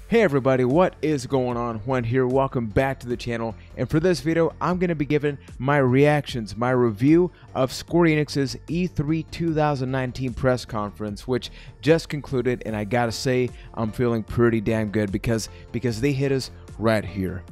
Hey everybody, what is going on? Juan here, welcome back to the channel, and for this video I'm going to be giving my reactions, my review of Square Enix's E3 2019 press conference, which just concluded, and I gotta say I'm feeling pretty damn good because they hit us right here.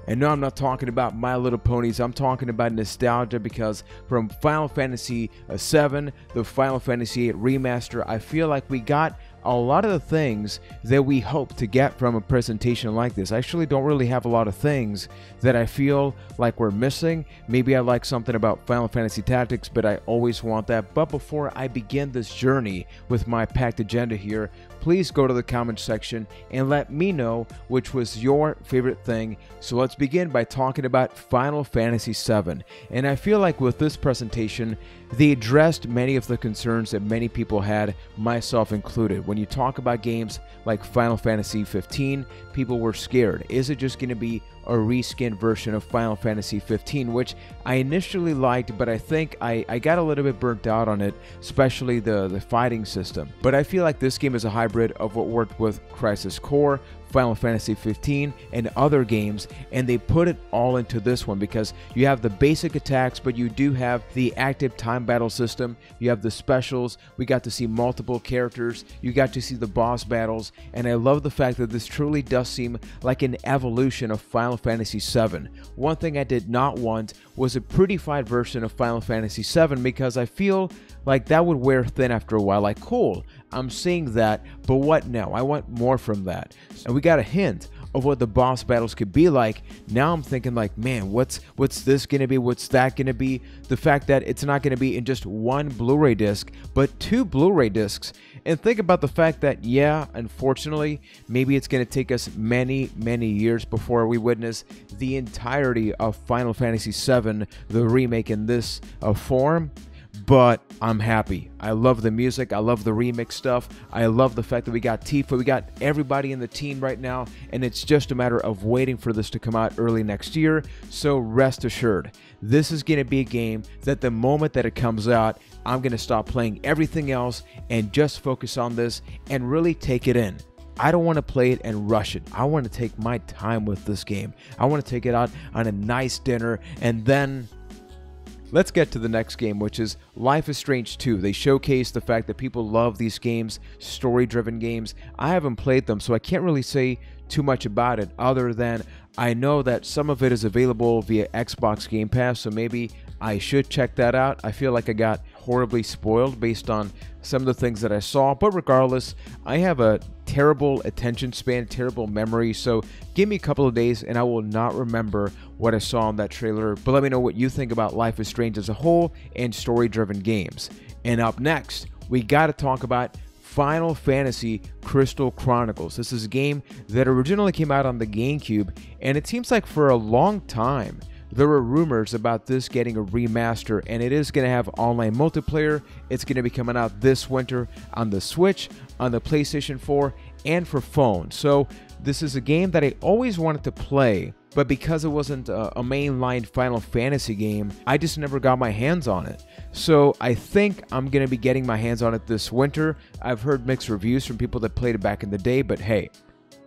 And no, I'm not talking about My Little Ponies, I'm talking about nostalgia, because from Final Fantasy VII, the Final Fantasy VIII Remaster, I feel like we got a lot of the things that we hope to get from a presentation like this. I actually don't really have a lot of things that I feel like we're missing. Maybe I like something about Final Fantasy Tactics, but I always want that. But before I begin this journey with my packed agenda here, please go to the comment section and let me know which was your favorite thing. So let's begin by talking about Final Fantasy VII. And I feel like with this presentation, they addressed many of the concerns that many people had, myself included. When you talk about games like Final Fantasy XV, people were scared. Is it just going to be a reskinned version of Final Fantasy XV, which I initially liked, but I think I got a little bit burnt out on it, especially the fighting system. But I feel like this game is a hybrid of what worked with Crisis Core, Final Fantasy XV, and other games, and they put it all into this one because you have the basic attacks, but you do have the active time battle system, you have the specials, we got to see multiple characters, you got to see the boss battles, and I love the fact that this truly does seem like an evolution of Final Fantasy VII. One thing I did not want was a prettified version of Final Fantasy VII because I feel like that would wear thin after a while. Like, cool, I'm seeing that, but what now? I want more from that. And we got a hint of what the boss battles could be like. Now I'm thinking like, man, what's this gonna be? What's that gonna be? The fact that it's not gonna be in just one Blu-ray disc, but two Blu-ray discs. And think about the fact that, yeah, unfortunately, maybe it's gonna take us many years before we witness the entirety of Final Fantasy VII, the remake, in this form. But I'm happy. I love the music. I love the remix stuff. I love the fact that we got Tifa. We got everybody in the team right now, and it's just a matter of waiting for this to come out early next year. So rest assured, this is going to be a game that the moment that it comes out, I'm going to stop playing everything else and just focus on this and really take it in. I don't want to play it and rush it. I want to take my time with this game. I want to take it out on a nice dinner, and then let's get to the next game, which is Life is Strange 2. They showcase the fact that people love these games, story-driven games. I haven't played them, so I can't really say too much about it, other than I know that some of it is available via Xbox Game Pass, so maybe I should check that out. I feel like I got horribly spoiled based on some of the things that I saw, but regardless, I have a terrible attention span, terrible memory, so give me a couple of days and I will not remember what I saw in that trailer. But let me know what you think about Life is Strange as a whole and story-driven games. And up next, we got to talk about Final Fantasy Crystal Chronicles. This is a game that originally came out on the GameCube, and it seems like for a long time there were rumors about this getting a remaster, and it is going to have online multiplayer. It's going to be coming out this winter on the Switch, on the PlayStation 4, and for phone. So this is a game that I always wanted to play, but because it wasn't a mainline Final Fantasy game, I just never got my hands on it. So I think I'm going to be getting my hands on it this winter. I've heard mixed reviews from people that played it back in the day, but hey,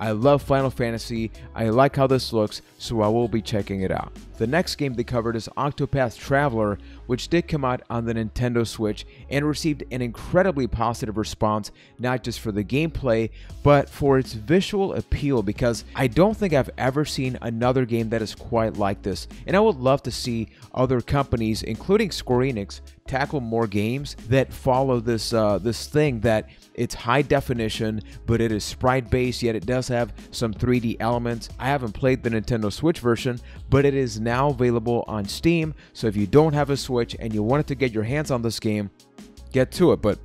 I love Final Fantasy, I like how this looks, so I will be checking it out. The next game they covered is Octopath Traveler, which did come out on the Nintendo Switch and received an incredibly positive response, not just for the gameplay, but for its visual appeal, because I don't think I've ever seen another game that is quite like this, and I would love to see other companies, including Square Enix, tackle more games that follow this thing that it's high definition, but it is sprite based, yet it does have some 3D elements. I haven't played the Nintendo Switch version, but it is now available on Steam, so if you don't have a Switch and you wanted to get your hands on this game, get to it, but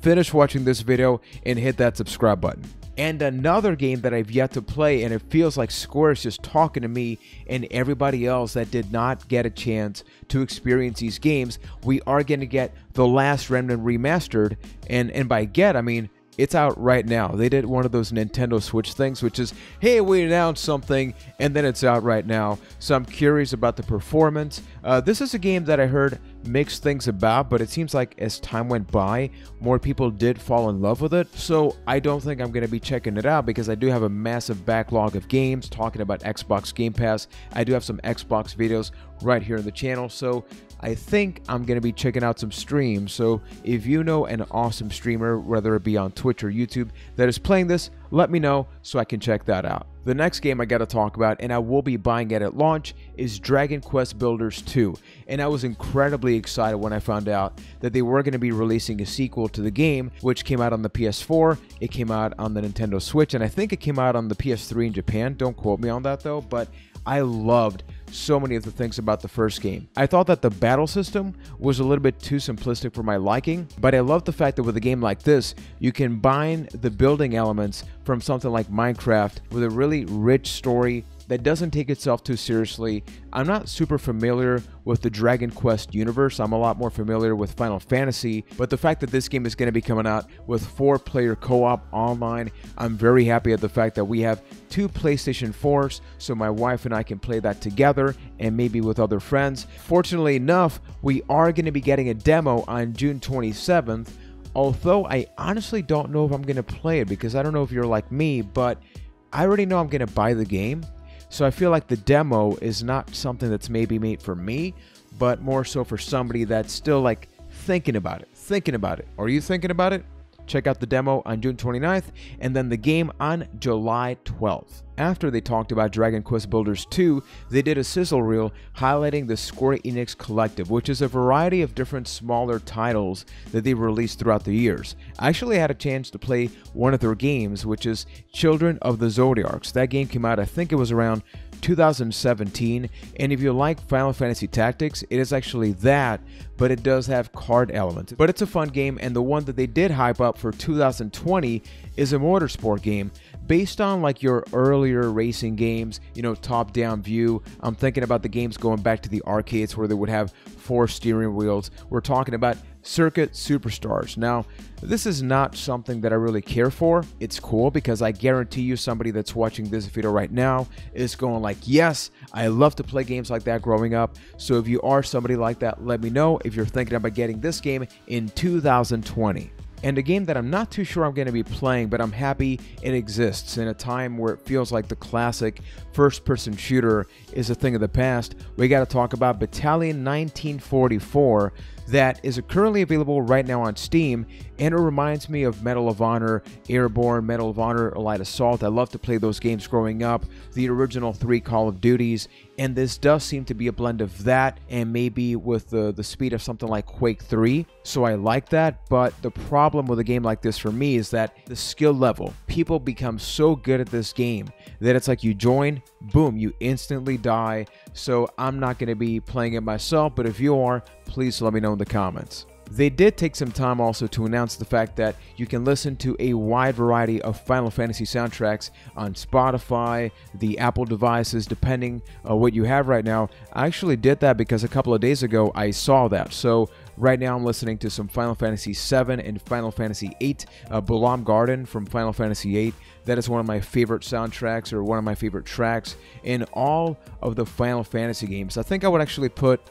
finish watching this video and hit that subscribe button. And another game that I've yet to play, and it feels like Square is just talking to me and everybody else that did not get a chance to experience these games, we are going to get The Last Remnant Remastered, and by get, I mean it's out right now. They did one of those Nintendo Switch things, which is, hey, we announced something, and then it's out right now. So I'm curious about the performance. This is a game that I heard mixed things about, but it seems like as time went by, more people did fall in love with it. So I don't think I'm going to be checking it out because I do have a massive backlog of games. Talking about Xbox Game Pass, I do have some Xbox videos right here on the channel, so I think I'm going to be checking out some streams. So if you know an awesome streamer, whether it be on Twitch or YouTube, that is playing this, let me know so I can check that out. The next game I got to talk about, and I will be buying it at launch, is Dragon Quest Builders 2. And I was incredibly excited when I found out that they were going to be releasing a sequel to the game, which came out on the PS4, it came out on the Nintendo Switch, and I think it came out on the PS3 in Japan. Don't quote me on that though, but I loved so many of the things about the first game. I thought that the battle system was a little bit too simplistic for my liking, but I love the fact that with a game like this, you can combine the building elements from something like Minecraft with a really rich story that doesn't take itself too seriously. I'm not super familiar with the Dragon Quest universe. I'm a lot more familiar with Final Fantasy, but the fact that this game is going to be coming out with 4-player co-op online, I'm very happy at the fact that we have 2 PlayStation 4s, so my wife and I can play that together and maybe with other friends. Fortunately enough, we are going to be getting a demo on June 27th, although I honestly don't know if I'm going to play it because I don't know if you're like me, but I already know I'm going to buy the game. So I feel like the demo is not something that's maybe made for me, but more so for somebody that's still like thinking about it. Are you thinking about it? Check out the demo on June 29th and then the game on July 12th. After they talked about Dragon Quest Builders 2, they did a sizzle reel highlighting the Square Enix Collective, which is a variety of different smaller titles that they've released throughout the years. I actually had a chance to play one of their games, which is Children of the Zodiacs. That game came out, I think it was around 2017, and if you like Final Fantasy Tactics, it is actually that, but it does have card elements. But it's a fun game, and the one that they did hype up for 2020 is a motorsport game based on like your earlier racing games, you know, top-down view. I'm thinking about the games going back to the arcades where they would have 4 steering wheels. We're talking about Circuit Superstars. Now, this is not something that I really care for. It's cool because I guarantee you somebody that's watching this video right now is going like, yes, I love to play games like that growing up. So if you are somebody like that, let me know if you're thinking about getting this game in 2020. And a game that I'm not too sure I'm going to be playing, but I'm happy it exists in a time where it feels like the classic first-person shooter is a thing of the past. We got to talk about Battalion 1944 that is currently available right now on Steam, and it reminds me of Medal of Honor, Airborne, Medal of Honor, Allied Assault. I loved to play those games growing up, the original 3 Call of Duties, and this does seem to be a blend of that and maybe with the speed of something like Quake 3, so I like that. But the problem with a game like this for me is that the skill level, people become so good at this game that it's like you join, boom, you instantly die. So I'm not going to be playing it myself, but if you are, please let me know in the comments. They did take some time also to announce the fact that you can listen to a wide variety of Final Fantasy soundtracks on Spotify, the Apple devices, depending on what you have right now. I actually did that because a couple of days ago I saw that. So right now I'm listening to some Final Fantasy VII and Final Fantasy VIII, Balam Garden from Final Fantasy VIII. That is one of my favorite soundtracks, or one of my favorite tracks in all of the Final Fantasy games. I think I would actually put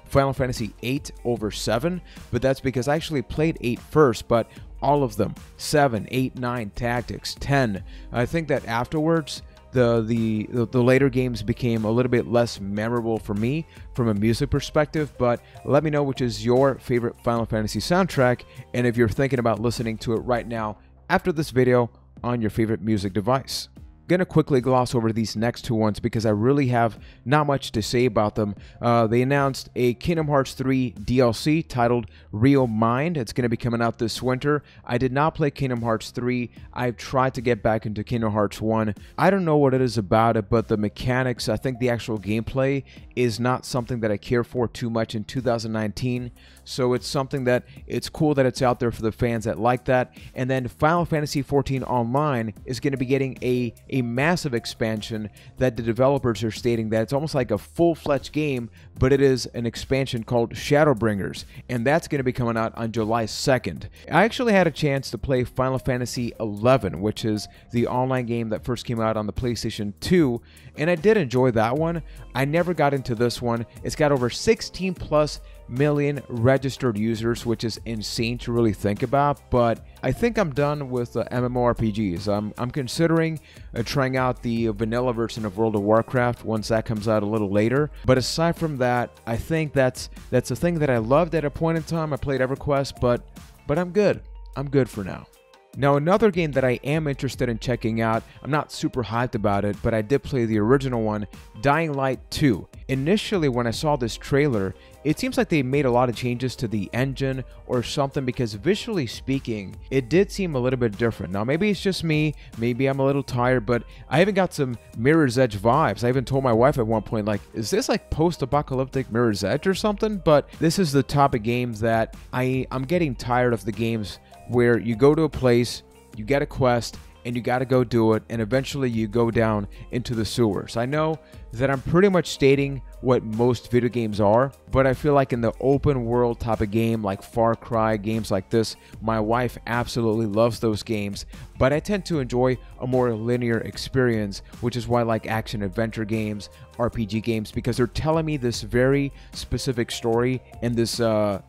Final Fantasy VIII over 7, but that's because I actually played 8 first, but all of them, 7, 8, 9, Tactics, 10. I think that afterwards, the later games became a little bit less memorable for me from a music perspective, but let me know which is your favorite Final Fantasy soundtrack, and if you're thinking about listening to it right now after this video on your favorite music device. Gonna quickly gloss over these next 2 ones because I really have not much to say about them. They announced a Kingdom Hearts 3 DLC titled Real Mind. It's gonna be coming out this winter. I did not play Kingdom Hearts 3. I've tried to get back into Kingdom Hearts 1. I don't know what it is about it, but the mechanics, I think the actual gameplay is not something that I care for too much in 2019. So it's something that it's cool that it's out there for the fans that like that. And then Final Fantasy XIV Online is going to be getting a massive expansion that the developers are stating that it's almost like a full-fledged game, but it is an expansion called Shadowbringers, and that's going to be coming out on July 2nd. I actually had a chance to play Final Fantasy XI, which is the online game that first came out on the PlayStation 2, and I did enjoy that one. I never got into this one. It's got over 16 plus million registered users, which is insane to really think about. But I think I'm done with MMORPGs. I'm considering trying out the vanilla version of World of Warcraft once that comes out a little later. But aside from that, I think that's a thing that I loved at a point in time. I played EverQuest, but I'm good. I'm good for now. Now, another game that I am interested in checking out, I'm not super hyped about it, but I did play the original one, Dying Light 2. Initially, when I saw this trailer, it seems like they made a lot of changes to the engine or something, because visually speaking, it did seem a little bit different. Now, maybe it's just me, maybe I'm a little tired, but I even got some Mirror's Edge vibes. I even told my wife at one point, like, is this like post-apocalyptic Mirror's Edge or something? But this is the type of games that I'm getting tired of, the games where you go to a place, you get a quest, and you got to go do it, and eventually you go down into the sewers. I know that I'm pretty much stating what most video games are, but I feel like in the open world type of game, like Far Cry, games like this, my wife absolutely loves those games, but I tend to enjoy a more linear experience, which is why I like action adventure games, RPG games, because they're telling me this very specific story in this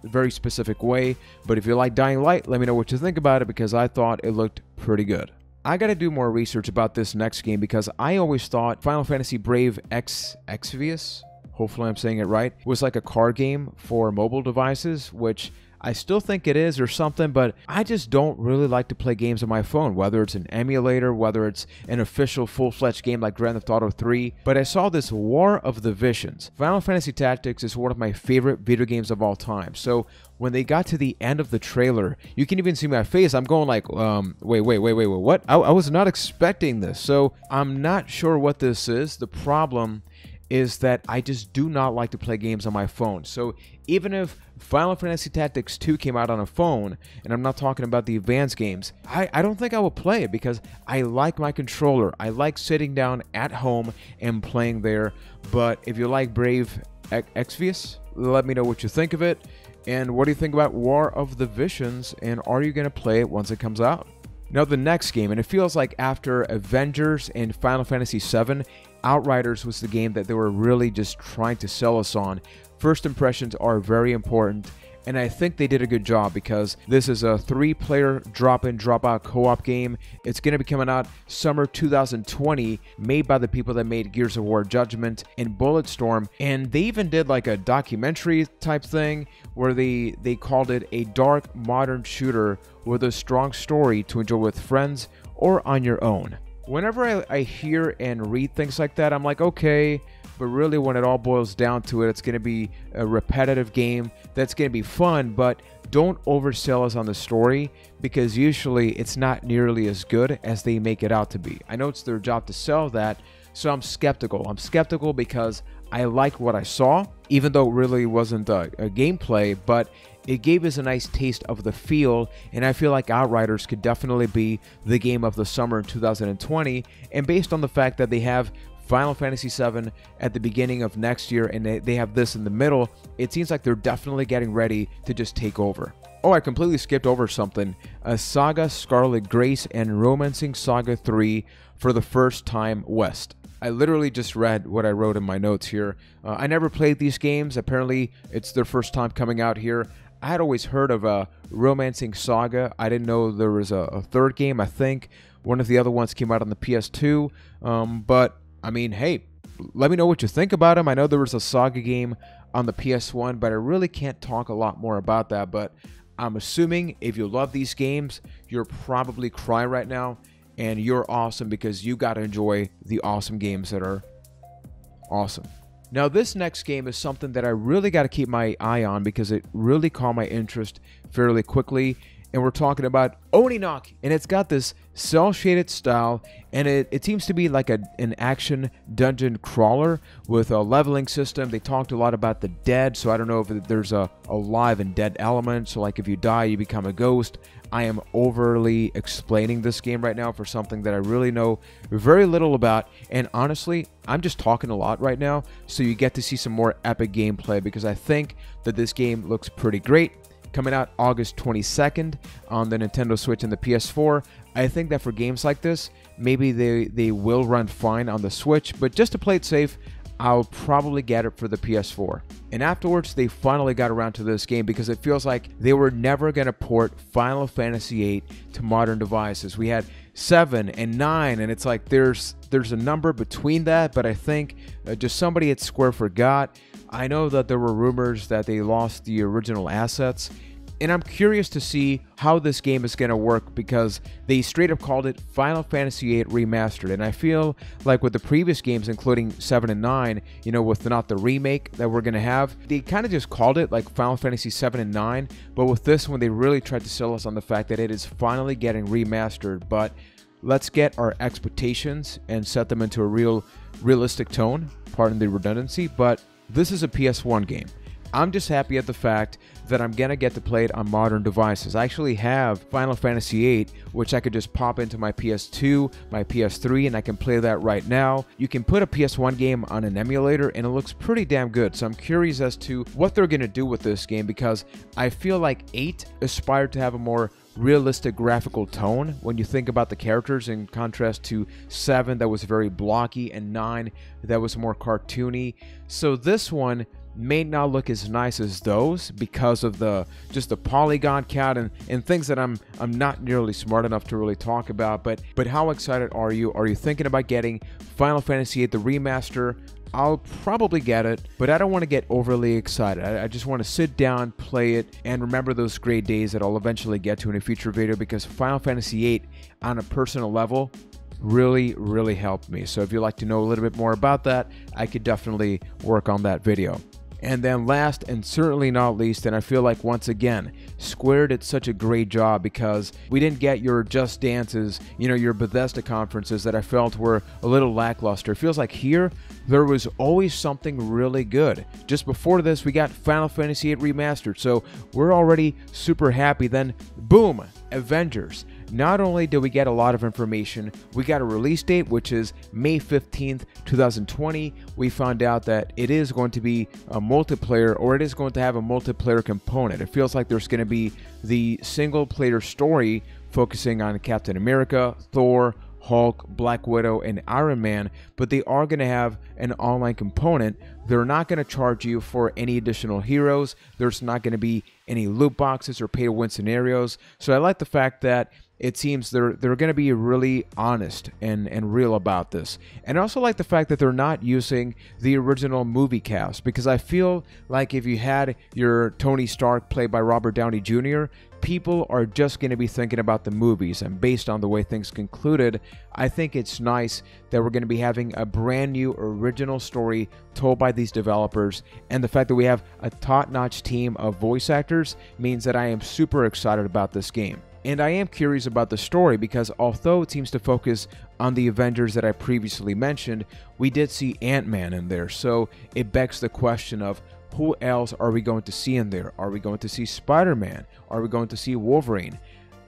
very specific way. But if you like Dying Light, let me know what you think about it, because I thought it looked pretty good. I gotta do more research about this next game, because I always thought Final Fantasy Brave Exvius, hopefully I'm saying it right, was like a card game for mobile devices, which I still think it is or something, but I just don't really like to play games on my phone, whether it's an emulator, whether it's an official full-fledged game like Grand Theft Auto 3. But I saw this War of the Visions. Final Fantasy Tactics is one of my favorite video games of all time. So when they got to the end of the trailer, you can even see my face. I'm going like, wait, what? I was not expecting this. So I'm not sure what this is. The problem is that I just do not like to play games on my phone. So even if Final Fantasy Tactics 2 came out on a phone, and I'm not talking about the advanced games, I don't think I will play it, because I like my controller. I like sitting down at home and playing there. But if you like Brave Exvius, let me know what you think of it. And what do you think about War of the Visions, and are you going to play it once it comes out? Now, the next game, and it feels like after Avengers and Final Fantasy VII, Outriders was the game that they were really just trying to sell us on. First impressions are very important, and I think they did a good job, because this is a 3-player drop-in, drop-out co-op game. It's going to be coming out summer 2020, made by the people that made Gears of War Judgment and Bulletstorm, and they even did like a documentary type thing where they called it a dark modern shooter with a strong story to enjoy with friends or on your own. Whenever I hear and read things like that, I'm like, okay, but really when it all boils down to it, it's going to be a repetitive game that's going to be fun, but don't oversell us on the story, because usually it's not nearly as good as they make it out to be. I know it's their job to sell that, so I'm skeptical. I'm skeptical because I like what I saw, even though it really wasn't a gameplay, but it gave us a nice taste of the feel, and I feel like Outriders could definitely be the game of the summer in 2020, and based on the fact that they have Final Fantasy VII at the beginning of next year and they have this in the middle, it seems like they're definitely getting ready to just take over. Oh, I completely skipped over something. Saga Scarlet Grace and Romancing Saga 3 for the first time West. I literally just read what I wrote in my notes here. I never played these games. Apparently, it's their first time coming out here. I had always heard of Romancing Saga. I didn't know there was a third game. I think one of the other ones came out on the PS2. But, I mean, hey, let me know what you think about them. I know there was a Saga game on the PS1, but I really can't talk a lot more about that. But I'm assuming if you love these games, you're probably crying right now. And you're awesome, because you got to enjoy the awesome games that are awesome. Now, this next game is something that I really got to keep my eye on, because it really caught my interest fairly quickly. And we're talking about Oninaki. And it's got this cel-shaded style, and it seems to be like an action dungeon crawler with a leveling system. They talked a lot about the dead, so I don't know if there's a live and dead element. So like if you die, you become a ghost. I am overly explaining this game right now for something that I really know very little about, and honestly, I'm just talking a lot right now, so you get to see some more epic gameplay, because I think that this game looks pretty great. Coming out August 22nd on the Nintendo Switch and the PS4. I think that for games like this, maybe they will run fine on the Switch, but just to play it safe, I'll probably get it for the PS4. And afterwards, they finally got around to this game because it feels like they were never going to port Final Fantasy VIII to modern devices. We had 7 and 9, and it's like there's a number between that, but I think just somebody at Square forgot. I know that there were rumors that they lost the original assets, and I'm curious to see how this game is going to work because they straight up called it Final Fantasy VIII Remastered. And I feel like with the previous games, including 7 and 9, you know, with not the remake that we're going to have, they kind of just called it like Final Fantasy 7 and 9. But with this one, they really tried to sell us on the fact that it is finally getting remastered. But let's get our expectations and set them into a realistic tone, pardon the redundancy, but this is a PS1 game. I'm just happy at the fact that I'm going to get to play it on modern devices. I actually have Final Fantasy VIII, which I could just pop into my PS2, my PS3, and I can play that right now. You can put a PS1 game on an emulator, and it looks pretty damn good. So I'm curious as to what they're going to do with this game because I feel like 8 aspired to have a more realistic graphical tone when you think about the characters in contrast to 7 that was very blocky and 9 that was more cartoony. So this one may not look as nice as those because of just the polygon count and things that I'm not nearly smart enough to really talk about. But how excited are you? Are you thinking about getting Final Fantasy VIII the remaster? I'll probably get it, but I don't want to get overly excited. I just want to sit down, play it, and remember those great days that I'll eventually get to in a future video because Final Fantasy VIII on a personal level really helped me. So if you'd like to know a little bit more about that, I could definitely work on that video. And then last and certainly not least, and I feel like once again, Square did such a great job because we didn't get your Just Dances, you know, your Bethesda conferences that I felt were a little lackluster. It feels like here, there was always something really good. Just before this, we got Final Fantasy VIII Remastered, so we're already super happy. Then, boom, Avengers. Not only did we get a lot of information, we got a release date, which is May 15th, 2020. We found out that it is going to be a multiplayer, or it is going to have a multiplayer component. It feels like there's going to be the single-player story focusing on Captain America, Thor, Hulk, Black Widow, and Iron Man, but they are going to have an online component. They're not going to charge you for any additional heroes. There's not going to be any loot boxes or pay-to-win scenarios. So I like the fact that it seems they're going to be really honest and real about this. And I also like the fact that they're not using the original movie cast, because I feel like if you had your Tony Stark played by Robert Downey Jr., people are just going to be thinking about the movies. And based on the way things concluded, I think it's nice that we're going to be having a brand new original story told by these developers. And the fact that we have a top-notch team of voice actors means that I am super excited about this game. And I am curious about the story because although it seems to focus on the Avengers that I previously mentioned, we did see Ant-Man in there. So it begs the question of who else are we going to see in there? Are we going to see Spider-Man? Are we going to see Wolverine?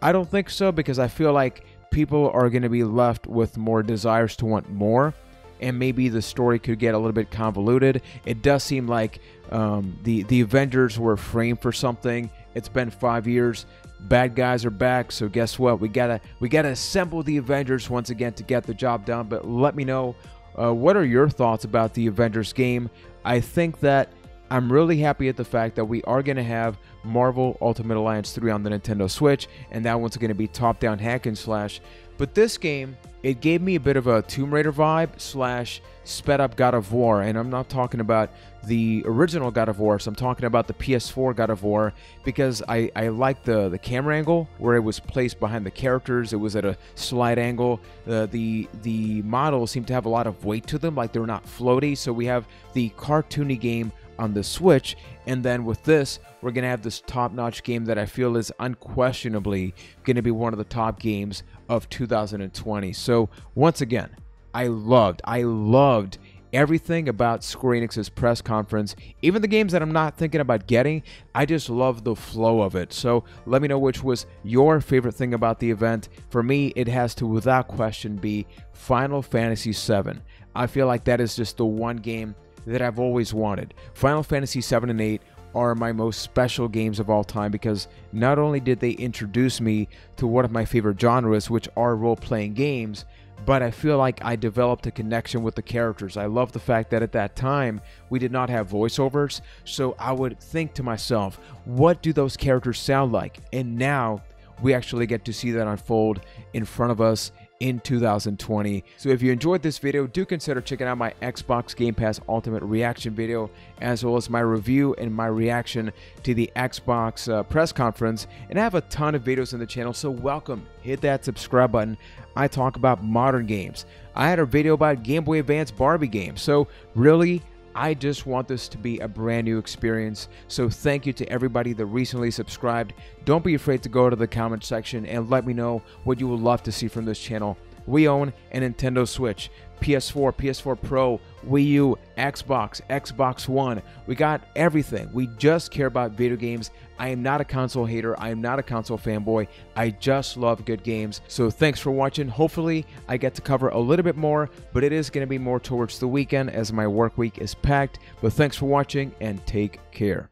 I don't think so, because I feel like people are going to be left with more desires to want more. And maybe the story could get a little bit convoluted. It does seem like the Avengers were framed for something. It's been 5 years. Bad guys are back, so guess what? We gotta assemble the Avengers once again to get the job done. But let me know what are your thoughts about the Avengers game. I think that I'm really happy at the fact that we are going to have Marvel Ultimate Alliance 3 on the Nintendo Switch, and that one's going to be top-down hack and slash. But this game, it gave me a bit of a Tomb Raider vibe slash sped-up God of War, and I'm not talking about the original God of War, so I'm talking about the PS4 God of War, because I like the camera angle where it was placed behind the characters. It was at a slight angle. The models seem to have a lot of weight to them, like they're not floaty. So we have the cartoony game on the Switch, and then with this, we're going to have this top-notch game that I feel is unquestionably going to be one of the top games of 2020. So once again, I loved everything about Square Enix's press conference. Even the games that I'm not thinking about getting, I just love the flow of it. So let me know which was your favorite thing about the event. For me, it has to, without question, be Final Fantasy VII. I feel like that is just the one game that I've always wanted. Final Fantasy VII and VIII are my most special games of all time because not only did they introduce me to one of my favorite genres, which are role-playing games, but I feel like I developed a connection with the characters. I love the fact that at that time we did not have voiceovers, so I would think to myself, what do those characters sound like? And now we actually get to see that unfold in front of us in 2020. So if you enjoyed this video, do consider checking out my Xbox Game Pass Ultimate reaction video, as well as my review and my reaction to the Xbox press conference. And I have a ton of videos on the channel, so welcome. Hit that subscribe button. I talk about modern games. I had a video about Game Boy Advance Barbie games. So really, I just want this to be a brand new experience. So thank you to everybody that recently subscribed. Don't be afraid to go to the comment section and let me know what you would love to see from this channel. We own a Nintendo Switch, PS4, PS4 Pro, Wii U, Xbox, Xbox One. We got everything. We just care about video games. I am not a console hater. I am not a console fanboy. I just love good games. So thanks for watching. Hopefully I get to cover a little bit more, but it is going to be more towards the weekend as my work week is packed. But thanks for watching and take care.